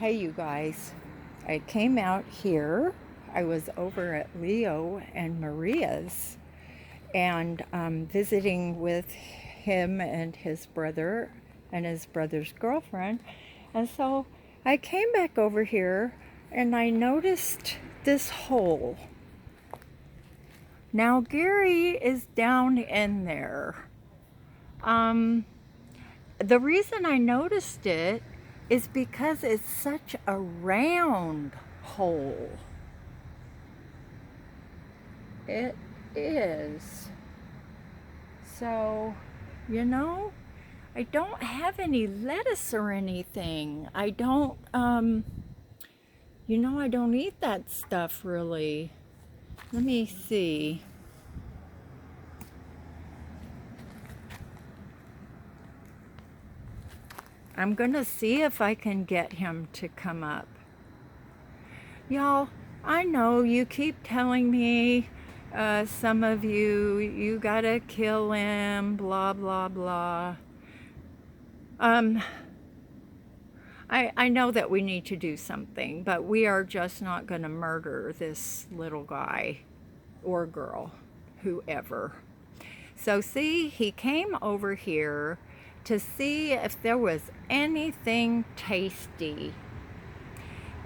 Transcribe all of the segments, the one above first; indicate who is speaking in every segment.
Speaker 1: Hey, you guys. I came out here. I was over at Leo and Maria's and visiting with him and his brother's girlfriend. And so I came back over here and I noticed this hole. Now, Gary is down in there. The reason I noticed it is because it's such a round hole. It is. So, you know, I don't have any lettuce or anything. I don't eat that stuff really. Let me see. I'm gonna see if I can get him to come up. Y'all, I know you keep telling me, some of you gotta kill him, blah, blah, blah. I know that we need to do something, but we are just not gonna murder this little guy or girl, whoever. So see, he came over here to see if there was anything tasty.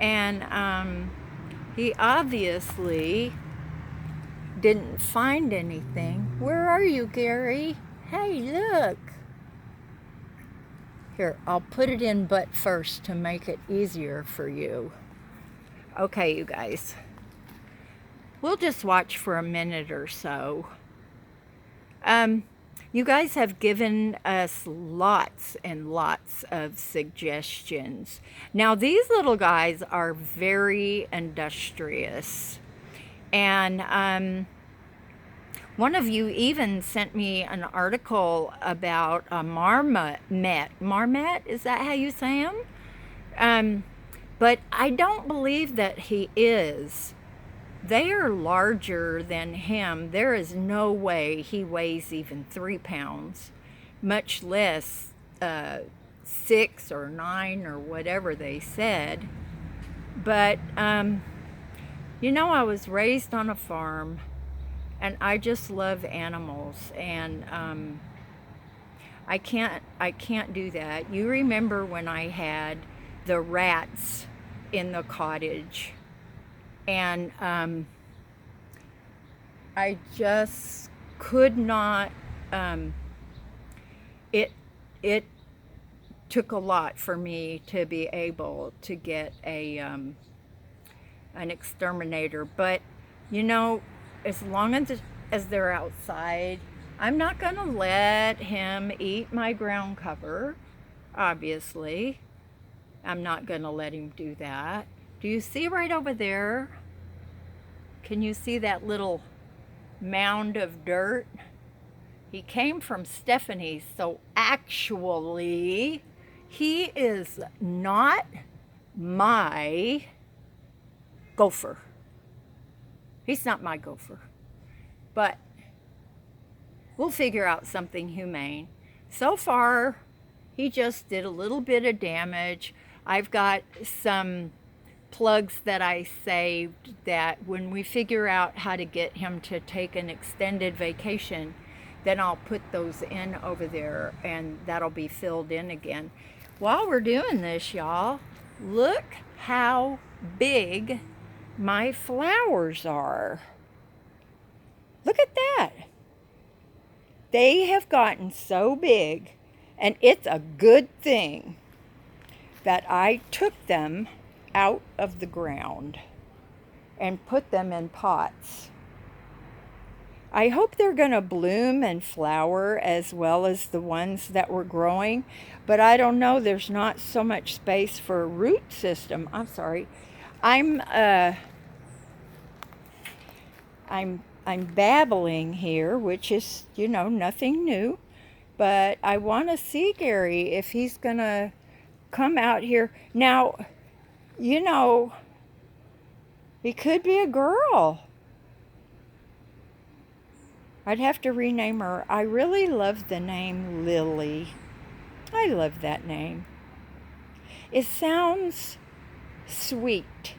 Speaker 1: And he obviously didn't find anything. Where are you, Gary? Hey, look. Here, I'll put it in butt first to make it easier for you. Okay, you guys. We'll just watch for a minute or so. You guys have given us lots and lots of suggestions. Now, these little guys are very industrious. And one of you even sent me an article about a marmot. Marmot, is that how you say him? But I don't believe that he is. They are larger than him. There is no way he weighs even 3 pounds, much less 6 or 9 or whatever they said. But, I was raised on a farm and I just love animals, and I can't do that. You remember when I had the rats in the cottage, and I just could not. It took a lot for me to be able to get an exterminator, but as long as they're outside, I'm not gonna let him eat my ground cover. Obviously, I'm not gonna let him do that. Do you see right over there? Can you see that little mound of dirt? He came from Stephanie, so actually, he is not my gopher. He's not my gopher. But we'll figure out something humane. So far, he just did a little bit of damage. I've got some plugs that I saved that when we figure out how to get him to take an extended vacation, then I'll put those in over there and that'll be filled in again. While we're doing this, y'all, look how big my flowers are. Look at that. They have gotten so big, and it's a good thing that I took them out of the ground and put them in pots. I hope they're going to bloom and flower as well as the ones that were growing, but I don't know. There's not so much space for a root system. I'm sorry. I'm babbling here, which is, nothing new, but I want to see Gary if he's going to come out here. Now, he could be a girl. I'd have to rename her. I really love the name Lily. I love that name. It sounds sweet.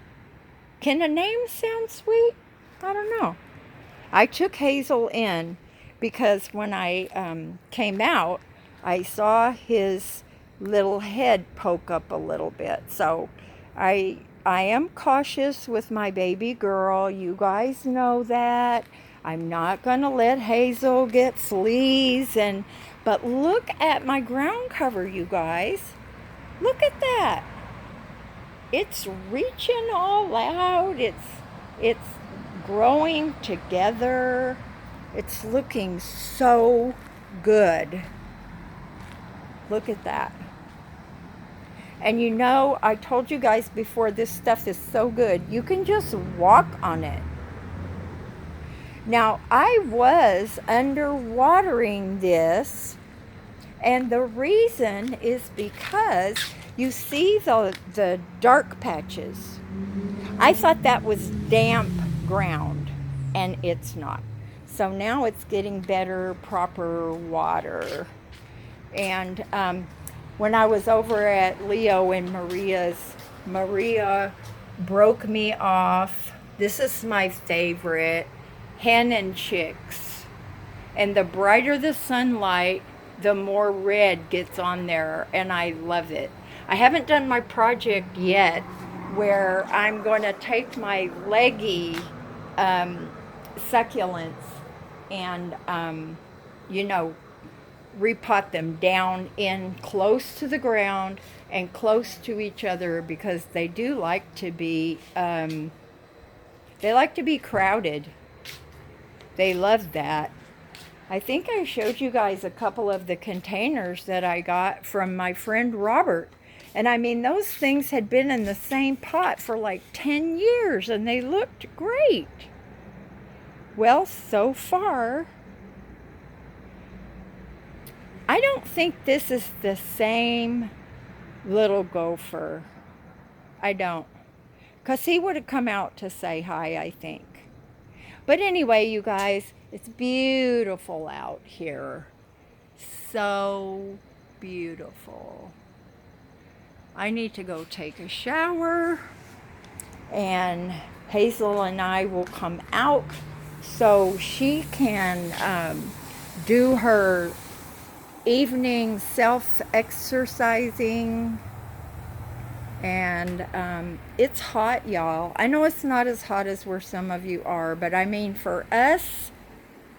Speaker 1: Can a name sound sweet? I don't know. I took Hazel in because when I came out, I saw his little head poke up a little bit. So I am cautious with my baby girl. You guys know that. I'm not going to let Hazel get fleas but look at my ground cover, you guys. Look at that. It's reaching all out. It's growing together. It's looking so good. Look at that. And you know, I told you guys before, this stuff is so good. You can just walk on it. Now, I was underwatering this, and the reason is because you see the dark patches. I thought that was damp ground, and it's not. So now it's getting better, proper water. And when I was over at Leo and Maria's, Maria broke me off. This is my favorite, hen and chicks. And the brighter the sunlight, the more red gets on there, and I love it. I haven't done my project yet where I'm going to take my leggy succulents and, repot them down in close to the ground and close to each other because they do like to be, crowded. They love that. I think I showed you guys a couple of the containers that I got from my friend Robert. And I mean, those things had been in the same pot for like 10 years and they looked great. Well, so far, I don't think this is the same little gopher. I don't. Because he would have come out to say hi, I think. But anyway, you guys, it's beautiful out here. So beautiful. I need to go take a shower. And Hazel and I will come out so she can do her evening self-exercising. And it's hot, y'all. I know it's not as hot as where some of you are, but I mean, for us,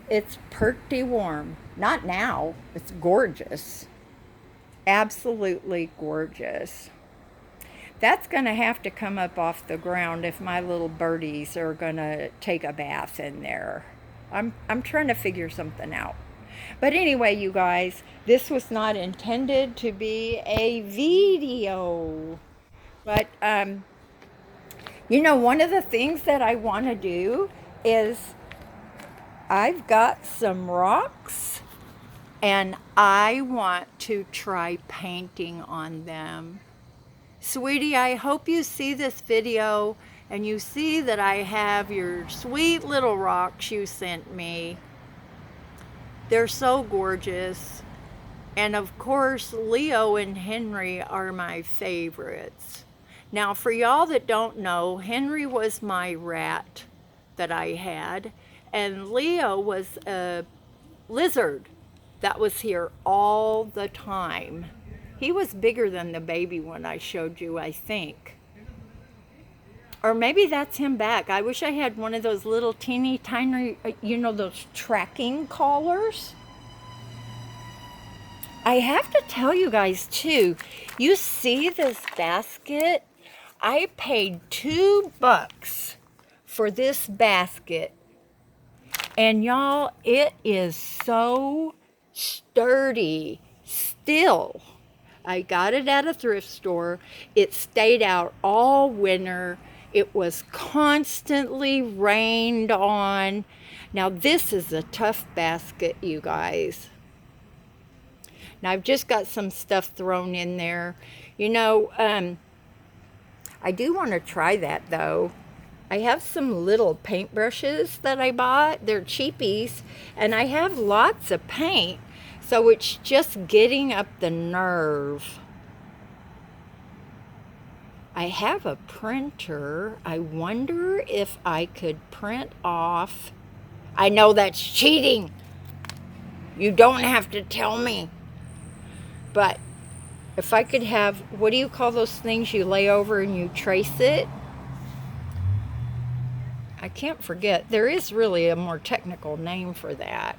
Speaker 1: it's pretty warm. Not now. It's gorgeous. Absolutely gorgeous. That's going to have to come up off the ground if my little birdies are going to take a bath in there. I'm trying to figure something out. But anyway, you guys, this was not intended to be a video. But, one of the things that I want to do is I've got some rocks and I want to try painting on them. Sweetie, I hope you see this video and you see that I have your sweet little rocks you sent me. They're so gorgeous. And of course, Leo and Henry are my favorites. Now, for y'all that don't know, Henry was my rat that I had, and Leo was a lizard that was here all the time. He was bigger than the baby one I showed you, I think. Or maybe that's him back. I wish I had one of those little teeny tiny, those tracking collars. I have to tell you guys too, you see this basket? I paid $2 for this basket. And y'all, it is so sturdy still. I got it at a thrift store. It stayed out all winter. It was constantly rained on. Now this is a tough basket, you guys. Now I've just got some stuff thrown in there. I do want to try that though. I have some little paintbrushes that I bought. They're cheapies. And I have lots of paint. So it's just getting up the nerve. I have a printer. I wonder if I could print off. I know that's cheating. You don't have to tell me. But if I could have, what do you call those things you lay over and you trace it? I can't forget. There is really a more technical name for that.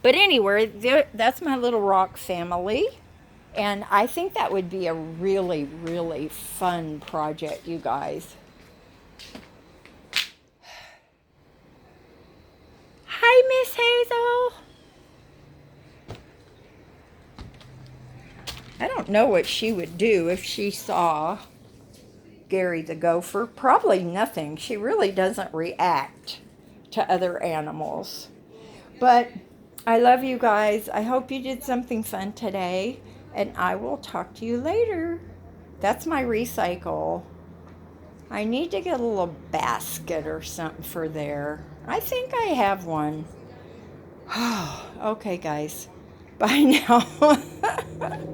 Speaker 1: But anyway, that's my little rock family. And I think that would be a really, really fun project, you guys. Hi, Miss Hazel. I don't know what she would do if she saw Gary the gopher. Probably nothing. She really doesn't react to other animals. But I love you guys. I hope you did something fun today. And I will talk to you later. That's my recycle. I need to get a little basket or something for there. I think I have one. Okay, guys. Bye now.